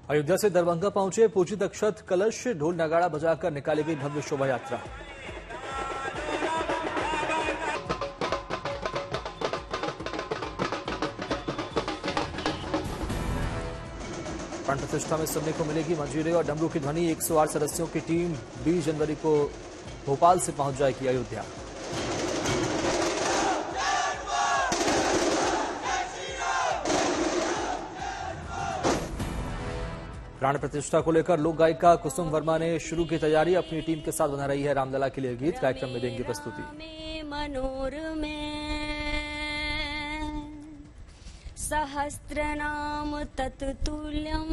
अयोध्या से दरभंगा पहुंचे पूजित अक्षत कलश, ढोल नगाड़ा बजाकर निकाली गई भव्य शोभा यात्रा। प्राण प्रतिष्ठा में सुनने को मिलेगी मंजीरे और डमरू की ध्वनि। 108 सदस्यों की टीम 20 जनवरी को भोपाल से पहुंच जाएगी अयोध्या। प्राण प्रतिष्ठा को लेकर लोक गायिका कुसुम वर्मा ने शुरू की तैयारी। अपनी टीम के साथ बना रही है रामलला के लिए गीत। कार्यक्रम में देंगे प्रस्तुति। सहस्रनाम तत्तुल्यं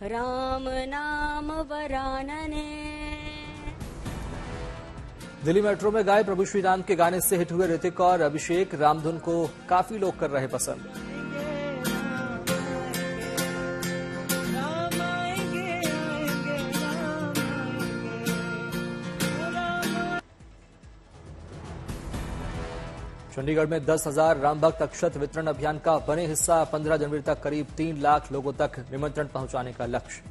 राम नाम वरानने। दिल्ली मेट्रो में गाए प्रभु श्री राम के गाने से हिट हुए ऋतिक और अभिषेक। रामधुन को काफी लोग कर रहे पसंद। चंडीगढ़ में 10,000 राम भक्त अक्षत वितरण अभियान का बने हिस्सा। 15 जनवरी तक करीब 3 लाख लोगों तक निमंत्रण पहुंचाने का लक्ष्य।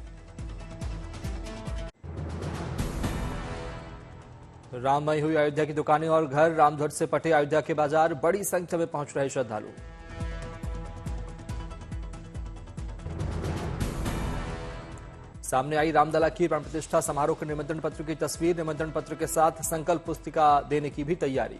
राममय हुई अयोध्या की दुकानें और घर। रामध्वज से पटे अयोध्या के बाजार। बड़ी संख्या में पहुंच रहे श्रद्धालु। सामने आई रामलला की प्राण प्रतिष्ठा समारोह के निमंत्रण पत्र की तस्वीर। निमंत्रण पत्र के साथ संकल्प पुस्तिका देने की भी तैयारी।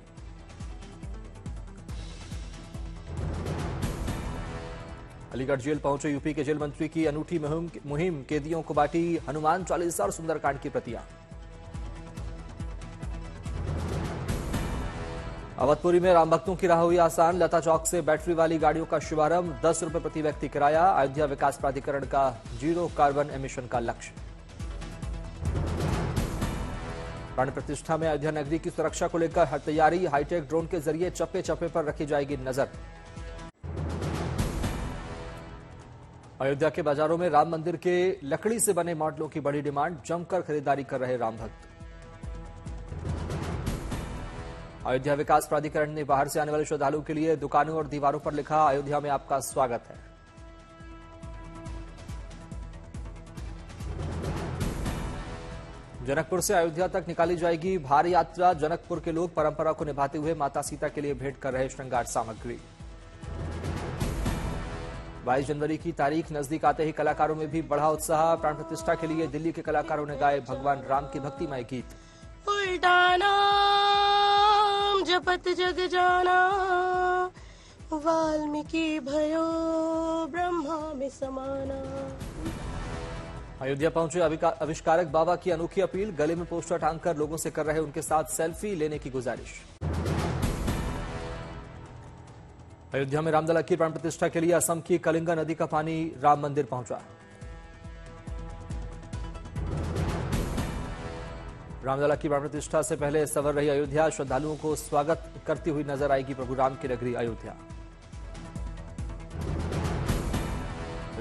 अलीगढ़ जेल पहुंचे यूपी के जेल मंत्री की अनूठी मुहिम। कैदियों को बांटी हनुमान चालीसा और सुंदरकांड की प्रतियां। अवधपुरी में राम भक्तों की राह हुई आसान। लता चौक से बैटरी वाली गाड़ियों का शुभारंभ। 10 रुपए प्रति व्यक्ति किराया। अयोध्या विकास प्राधिकरण का 0 कार्बन एमिशन का लक्ष्य। प्राण प्रतिष्ठा में अयोध्या नगरी की सुरक्षा को लेकर हर तैयारी। हाईटेक ड्रोन के जरिए चप्पे चप्पे पर रखी जाएगी नजर। अयोध्या के बाजारों में राम मंदिर के लकड़ी से बने मॉडलों की बड़ी डिमांड। जमकर खरीदारी कर रहे राम भक्त। अयोध्या विकास प्राधिकरण ने बाहर से आने वाले श्रद्धालुओं के लिए दुकानों और दीवारों पर लिखा, अयोध्या में आपका स्वागत है। जनकपुर से अयोध्या तक निकाली जाएगी भारी यात्रा। जनकपुर के लोग परंपरा को निभाते हुए माता सीता के लिए भेंट कर रहे श्रृंगार सामग्री। 22 जनवरी की तारीख नजदीक आते ही कलाकारों में भी बढ़ा उत्साह। प्राण प्रतिष्ठा के लिए दिल्ली के कलाकारों ने गाए भगवान राम की भक्तिमय गीत। उल्टा नाम जपत जग जाना, वाल्मीकि भयो ब्रह्मा में समाना। अयोध्या पहुंचे आविष्कारक बाबा की अनोखी अपील। गले में पोस्टर टांगकर लोगों से कर रहे उनके साथ सेल्फी लेने की गुजारिश। अयोध्या में रामलला की प्राण प्रतिष्ठा के लिए असम की कलिंगा नदी का पानी राम मंदिर पहुंचा। रामलला की प्राण प्रतिष्ठा से पहले सवर रही अयोध्या। श्रद्धालुओं को स्वागत करती हुई नजर आएगी प्रभु राम की नगरी अयोध्या।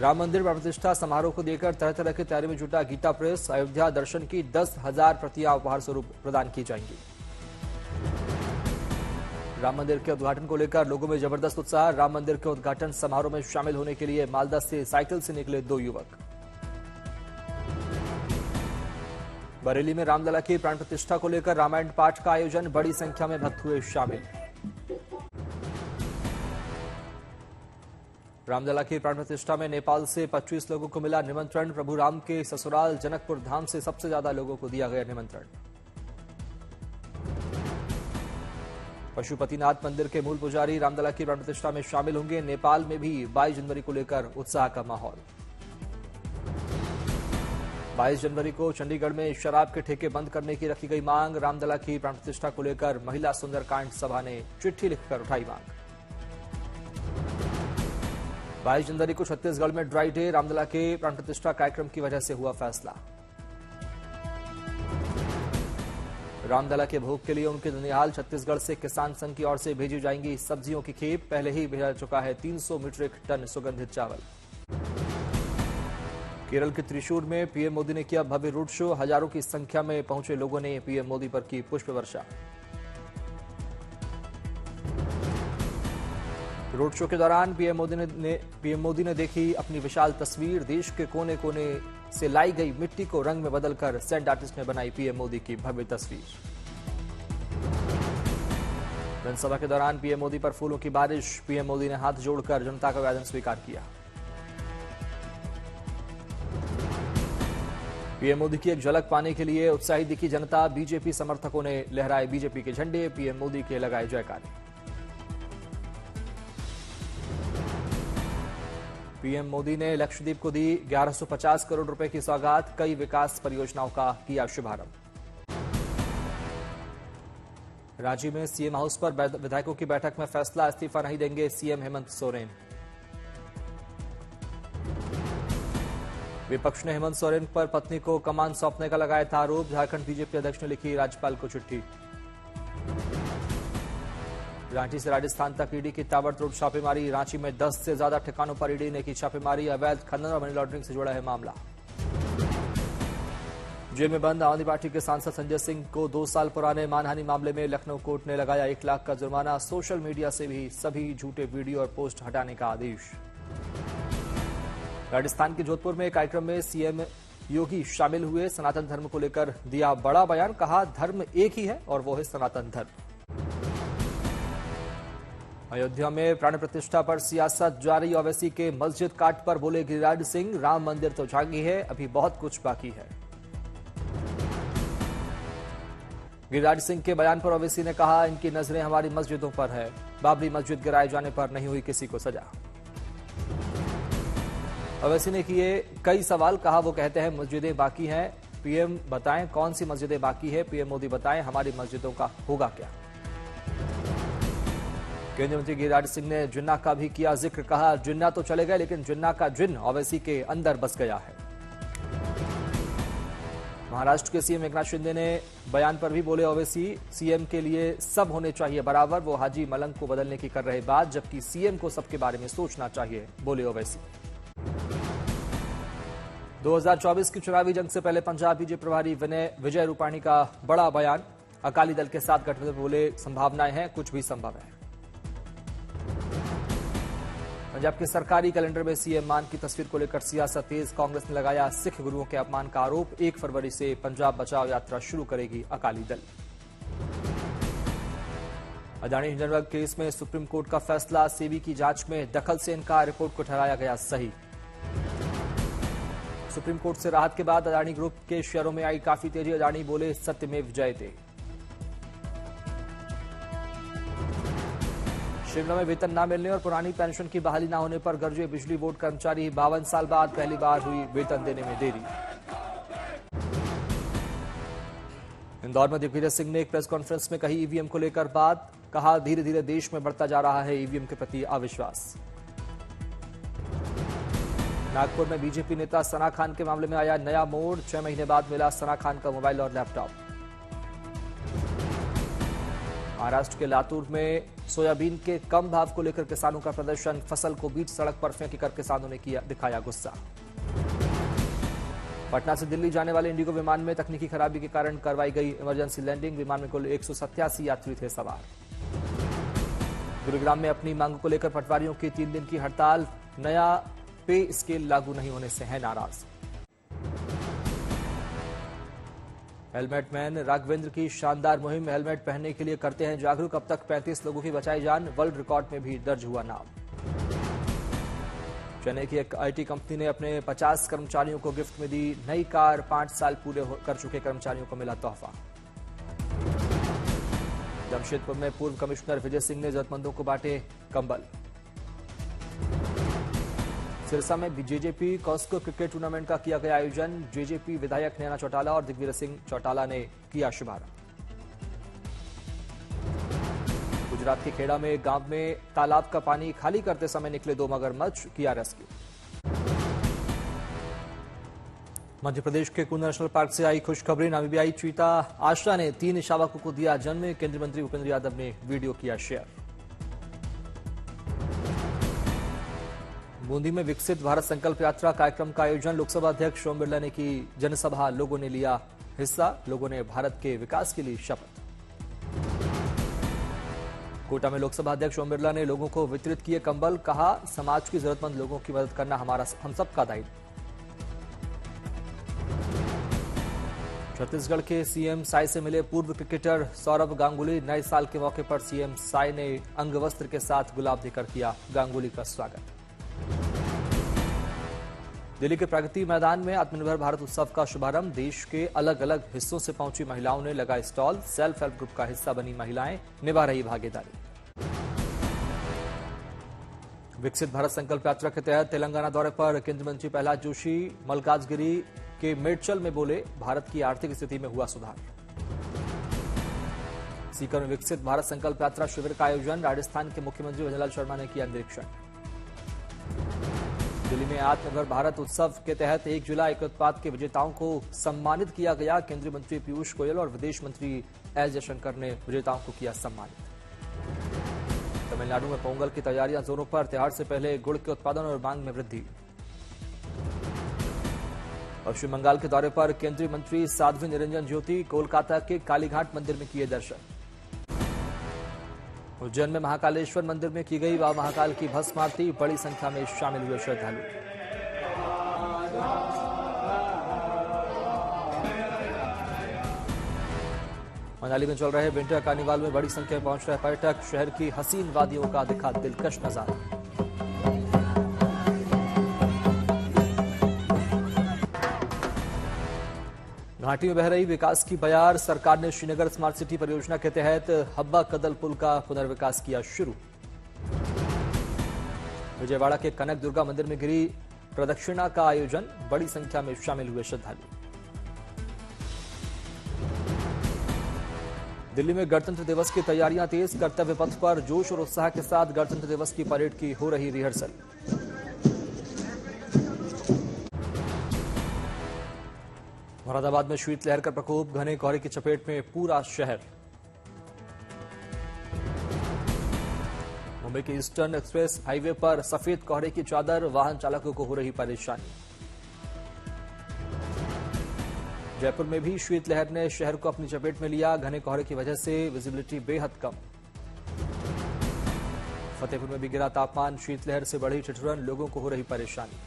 राम मंदिर प्राण प्रतिष्ठा समारोह को देकर तरह तरह की तैयारी में जुटा गीता प्रेस। अयोध्या दर्शन की 10,000 प्रतियां उपहार स्वरूप प्रदान की जाएंगी। राम मंदिर के उद्घाटन को लेकर लोगों में जबरदस्त उत्साह। राम मंदिर के उद्घाटन समारोह में शामिल होने के लिए मालदा से साइकिल से निकले 2 युवक। बरेली में रामलला की प्राण प्रतिष्ठा को लेकर रामायण पाठ का आयोजन। बड़ी संख्या में भक्त हुए शामिल। रामलला की प्राण प्रतिष्ठा में नेपाल से 25 लोगों को मिला निमंत्रण। प्रभु राम के ससुराल जनकपुर धाम से सबसे ज्यादा लोगों को दिया गया निमंत्रण। पशुपतिनाथ मंदिर के मूल पुजारी रामलला की प्राण प्रतिष्ठा में शामिल होंगे। नेपाल में भी 22 जनवरी को लेकर उत्साह का माहौल। 22 जनवरी को चंडीगढ़ में शराब के ठेके बंद करने की रखी गई मांग। रामलला की प्राण प्रतिष्ठा को लेकर महिला सुंदरकांड सभा ने चिट्ठी लिखकर उठाई मांग। 22 जनवरी को छत्तीसगढ़ में ड्राई डे। रामलला के प्राण प्रतिष्ठा कार्यक्रम की वजह से हुआ फैसला। रामलला के भोग के लिए उनके ननिहाल छत्तीसगढ़ से किसान संघ की ओर से भेजी जाएंगी सब्जियों की खेप। पहले ही भेजा चुका है 300 मीट्रिक टन सुगंधित चावल। केरल के त्रिशूर में पीएम मोदी ने किया भव्य रोड शो। हजारों की संख्या में पहुंचे लोगों ने पीएम मोदी पर की पुष्प वर्षा। रोड शो के दौरान पीएम मोदी ने देखी अपनी विशाल तस्वीर। देश के कोने कोने से लाई गई मिट्टी को रंग में बदलकर सैंड आर्टिस्ट ने बनाई पीएम मोदी की भव्य तस्वीर। जनसभा के दौरान पीएम मोदी पर फूलों की बारिश। पीएम मोदी ने हाथ जोड़कर जनता का अभिवादन स्वीकार किया। पीएम मोदी की एक झलक पाने के लिए उत्साहित दिखी जनता। बीजेपी समर्थकों ने लहराए बीजेपी के झंडे। पीएम मोदी के लगाए जयकारे। पीएम मोदी ने लक्षद्वीप को दी 1150 करोड़ रुपए की सौगात। कई विकास परियोजनाओं का किया शुभारंभ। रांची में सीएम हाउस पर विधायकों की बैठक में फैसला। इस्तीफा नहीं देंगे सीएम हेमंत सोरेन। विपक्ष ने हेमंत सोरेन पर पत्नी को कमान सौंपने का लगाया था आरोप। झारखंड बीजेपी अध्यक्ष ने लिखी राज्यपाल को चिट्ठी। रांची से राजस्थान तक ईडी की ताबड़तोड़ छापेमारी। रांची में 10 से ज्यादा ठिकानों पर ईडी ने की छापेमारी। अवैध खनन और मनी लॉन्ड्रिंग से जुड़ा है मामला। जेल में बंद आम आदमी पार्टी के सांसद संजय सिंह को 2 साल पुराने मानहानि मामले में लखनऊ कोर्ट ने लगाया 1 लाख का जुर्माना। सोशल मीडिया से भी सभी झूठे वीडियो और पोस्ट हटाने का आदेश। राजस्थान के जोधपुर में कार्यक्रम में सीएम योगी शामिल हुए। सनातन धर्म को लेकर दिया बड़ा बयान। कहा धर्म एक ही है और वो है सनातन धर्म। अयोध्या में प्राण प्रतिष्ठा पर सियासत जारी। ओवैसी के मस्जिद काट पर बोले गिरिराज सिंह, राम मंदिर तो जागी है, अभी बहुत कुछ बाकी है। गिरिराज सिंह के बयान पर ओवैसी ने कहा इनकी नजरें हमारी मस्जिदों पर है। बाबरी मस्जिद गिराए जाने पर नहीं हुई किसी को सजा। ओवैसी ने किए कई सवाल। कहा वो कहते हैं मस्जिदें बाकी हैं। पीएम बताएं कौन सी मस्जिदें बाकी है। पीएम मोदी बताएं हमारी मस्जिदों का होगा क्या। केंद्रीय मंत्री गिरिराज सिंह ने जिन्ना का भी किया जिक्र। कहा जिन्ना तो चले गए लेकिन जिन्ना का जिन्न ओवैसी के अंदर बस गया है। महाराष्ट्र के सीएम एकनाथ शिंदे ने बयान पर भी बोले ओवैसी, सीएम के लिए सब होने चाहिए बराबर। वो हाजी मलंग को बदलने की कर रहे बात, जबकि सीएम को सबके बारे में सोचना चाहिए, बोले ओवैसी। 2024 की चुनावी जंग से पहले पंजाब बीजेपी प्रभारी विजय रूपाणी का बड़ा बयान। अकाली दल के साथ गठबंधन बोले संभावनाएं हैं, कुछ भी संभव है। पंजाब के सरकारी कैलेंडर में सीएम मान की तस्वीर को लेकर सियासत तेज। कांग्रेस ने लगाया सिख गुरुओं के अपमान का आरोप। 1 फरवरी से पंजाब बचाओ यात्रा शुरू करेगी अकाली दल। अदानी हिंडनबर्ग केस में सुप्रीम कोर्ट का फैसला। सेबी की जांच में दखल से इनकार, रिपोर्ट को ठहराया गया सही। सुप्रीम कोर्ट से राहत के बाद अदानी ग्रुप के शेयरों में आई काफी तेजी। अदानी बोले सत्यमेव जयते। शिमला में वेतन न मिलने और पुरानी पेंशन की बहाली न होने पर गरजे बिजली बोर्ड कर्मचारी। 52 साल बाद पहली बार हुई वेतन देने में देरी। इंदौर में दिग्विजय सिंह ने एक प्रेस कॉन्फ्रेंस में कही ईवीएम को लेकर बात। कहा धीरे धीरे देश में बढ़ता जा रहा है ईवीएम के प्रति अविश्वास। नागपुर में बीजेपी नेता सना खान के मामले में आया नया मोड़। 6 महीने बाद मिला सना खान का मोबाइल और लैपटॉप। महाराष्ट्र के लातूर में सोयाबीन के कम भाव को लेकर किसानों का प्रदर्शन। फसल को बीच सड़क पर फेंककर किसानों ने दिखाया गुस्सा। पटना से दिल्ली जाने वाले इंडिगो विमान में तकनीकी खराबी के कारण करवाई गई इमरजेंसी लैंडिंग। विमान में कुल 187 यात्री थे सवार। गुरुग्राम में अपनी मांगों को लेकर पटवारियों की 3 दिन की हड़ताल। नया पे स्केल लागू नहीं होने से है नाराज। हेलमेट मैन राघवेंद्र की शानदार मुहिम। हेलमेट पहनने के लिए करते हैं जागरूक। अब तक 35 लोगों की बचाई जान। वर्ल्ड रिकॉर्ड में भी दर्ज हुआ नाम। चेन्नई की एक आईटी कंपनी ने अपने 50 कर्मचारियों को गिफ्ट में दी नई कार। 5 साल पूरे कर चुके कर्मचारियों को मिला तोहफा। जमशेदपुर में पूर्व कमिश्नर विजय सिंह ने जरूरतमंदों को बांटे कंबल। सिरसा में जेजेपी कॉस्को क्रिकेट टूर्नामेंट का किया गया आयोजन। जेजेपी विधायक नैना चौटाला और दिग्विजय सिंह चौटाला ने किया शुभारंभ। गुजरात के खेड़ा में गांव में तालाब का पानी खाली करते समय निकले 2 मगरमच्छ, किया रेस्क्यू। मध्य प्रदेश के कुंद नेशनल पार्क से आई खुशखबरी। नामीबियाई चीता आशा ने 3 शावकों को दिया जन्म। केंद्रीय मंत्री भूपेंद्र यादव ने वीडियो किया शेयर। बूंदी में विकसित भारत संकल्प यात्रा कार्यक्रम का आयोजन। लोकसभा अध्यक्ष ओम बिरला ने की जनसभा। लोगों ने लिया हिस्सा। लोगों ने भारत के विकास के लिए शपथ। कोटा में लोकसभा अध्यक्ष ओम बिरला ने लोगों को वितरित किए कंबल, कहा समाज की जरूरतमंद लोगों की मदद करना हम सबका दायित्व। छत्तीसगढ़ के सीएम साई से मिले पूर्व क्रिकेटर सौरव गांगुली। नए साल के मौके पर सीएम साई ने अंगवस्त्र के साथ गुलाब देकर किया गांगुली का स्वागत। दिल्ली के प्रगति मैदान में आत्मनिर्भर भारत उत्सव का शुभारंभ। देश के अलग अलग हिस्सों से पहुंची महिलाओं ने लगाए स्टॉल। सेल्फ हेल्प ग्रुप का हिस्सा बनी महिलाएं निभा रही भागीदारी। विकसित भारत संकल्प यात्रा के तहत तेलंगाना दौरे पर केंद्रीय मंत्री प्रहलाद जोशी मल्काजगिरी के मेडचल में बोले, भारत की आर्थिक स्थिति में हुआ सुधार। सीकर में विकसित भारत संकल्प यात्रा शिविर का आयोजन। राजस्थान के मुख्यमंत्री भजनलाल शर्मा ने किया निरीक्षण। दिल्ली में आत्मनिर्भर भारत उत्सव के तहत 1 जुलाई के उत्पाद के विजेताओं को सम्मानित किया गया। केंद्रीय मंत्री पीयूष गोयल और विदेश मंत्री एस जयशंकर ने विजेताओं को किया सम्मानित। तमिलनाडु में पोंगल की तैयारियां जोरों पर। त्योहार से पहले गुड़ के उत्पादन और मांग में वृद्धि। पश्चिम बंगाल के दौरे पर केंद्रीय मंत्री साध्वी निरंजन ज्योति कोलकाता के कालीघाट मंदिर में किए दर्शन। उज्जैन में महाकालेश्वर मंदिर में की गई महाकाल की भस्म आरती। बड़ी संख्या में शामिल हुए श्रद्धालु। मनाली में चल रहे विंटर कार्निवाल में बड़ी संख्या में पहुंच रहे पर्यटक। शहर की हसीन वादियों का दिखा दिलकश नजारा। घाटी में बह रही विकास की बयार। सरकार ने श्रीनगर स्मार्ट सिटी परियोजना के तहत हब्बा कदल पुल का पुनर्विकास किया शुरू। विजयवाड़ा के कनक दुर्गा मंदिर में गिरी प्रदक्षिणा का आयोजन। बड़ी संख्या में शामिल हुए श्रद्धालु। दिल्ली में गणतंत्र दिवस की तैयारियां तेज। कर्तव्य पथ पर जोश और उत्साह के साथ गणतंत्र दिवस की परेड की हो रही रिहर्सल। मुरादाबाद में शीतलहर का प्रकोप। घने कोहरे की चपेट में पूरा शहर। मुंबई के ईस्टर्न एक्सप्रेस हाईवे पर सफेद कोहरे की चादर। वाहन चालकों को हो रही परेशानी। जयपुर में भी शीतलहर ने शहर को अपनी चपेट में लिया। घने कोहरे की वजह से विजिबिलिटी बेहद कम। फतेहपुर में भी गिरा तापमान। शीतलहर से बढ़ी ठिठुरन। लोगों को हो रही परेशानी।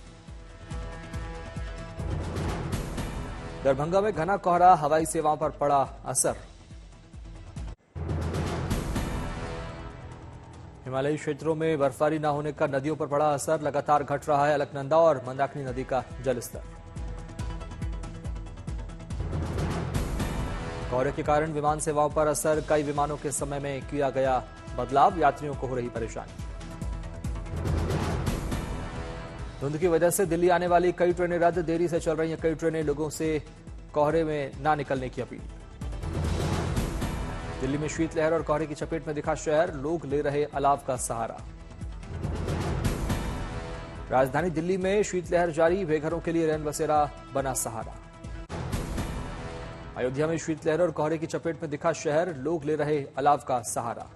दरभंगा में घना कोहरा। हवाई सेवाओं पर पड़ा असर। हिमालयी क्षेत्रों में बर्फबारी न होने का नदियों पर पड़ा असर। लगातार घट रहा है अलकनंदा और मंदाकिनी नदी का जलस्तर। कोहरे के कारण विमान सेवाओं पर असर। कई विमानों के समय में किया गया बदलाव। यात्रियों को हो रही परेशानी। धुंध की वजह से दिल्ली आने वाली कई ट्रेनें रद्द। देरी से चल रही हैं कई ट्रेनें। लोगों से कोहरे में ना निकलने की अपील। दिल्ली में शीतलहर और कोहरे की चपेट में दिखा शहर। लोग ले रहे अलाव का सहारा। राजधानी दिल्ली में शीतलहर जारी। बेघरों के लिए रैन बसेरा बना सहारा। अयोध्या में शीतलहर और कोहरे की चपेट में दिखा शहर। लोग ले रहे अलाव का सहारा।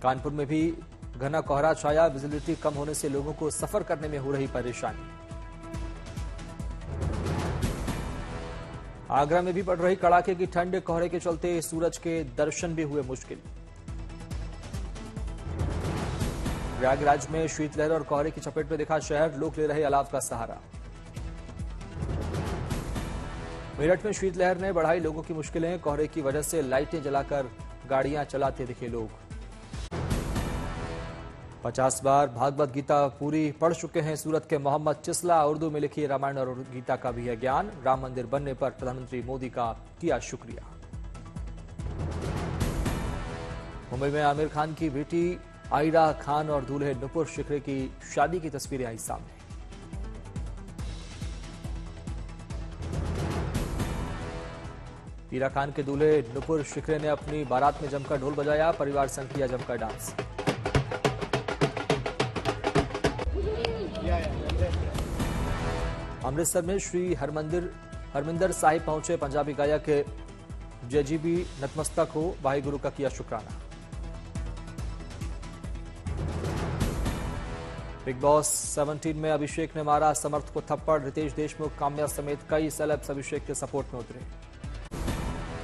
कानपुर में भी घना कोहरा छाया। विजिबिलिटी कम होने से लोगों को सफर करने में हो रही परेशानी। आगरा में भी पड़ रही कड़ाके की ठंड। कोहरे के चलते सूरज के दर्शन भी हुए मुश्किल। प्रयागराज में शीतलहर और कोहरे की चपेट में दिखा शहर। लोग ले रहे अलाव का सहारा। मेरठ में शीतलहर ने बढ़ाई लोगों की मुश्किलें। कोहरे की वजह से लाइटें जलाकर गाड़ियां चलाते दिखे लोग। 50 बार भागवत गीता पूरी पढ़ चुके हैं सूरत के मोहम्मद चिसला। उर्दू में लिखी रामायण और गीता का भी है ज्ञान। राम मंदिर बनने पर प्रधानमंत्री मोदी का किया शुक्रिया। मुंबई में आमिर खान की बेटी आयरा खान और दूल्हे नुपुर शिखरे की शादी की तस्वीरें आई सामने। हीरा खान के दूल्हे नुपुर शिखरे ने अपनी बारात में जमकर ढोल बजाया। परिवार संग किया जमकर डांस। अमृतसर में श्री हरमिंदर साहिब पहुंचे पंजाबी गायक जयजीबी नतमस्तक हो। वाहिगुरु का किया शुक्राना। बिग बॉस 17 में अभिषेक ने मारा समर्थ को थप्पड़। रितेश देशमुख, काम्या समेत कई सेलेब्स अभिषेक के सपोर्ट में उतरे।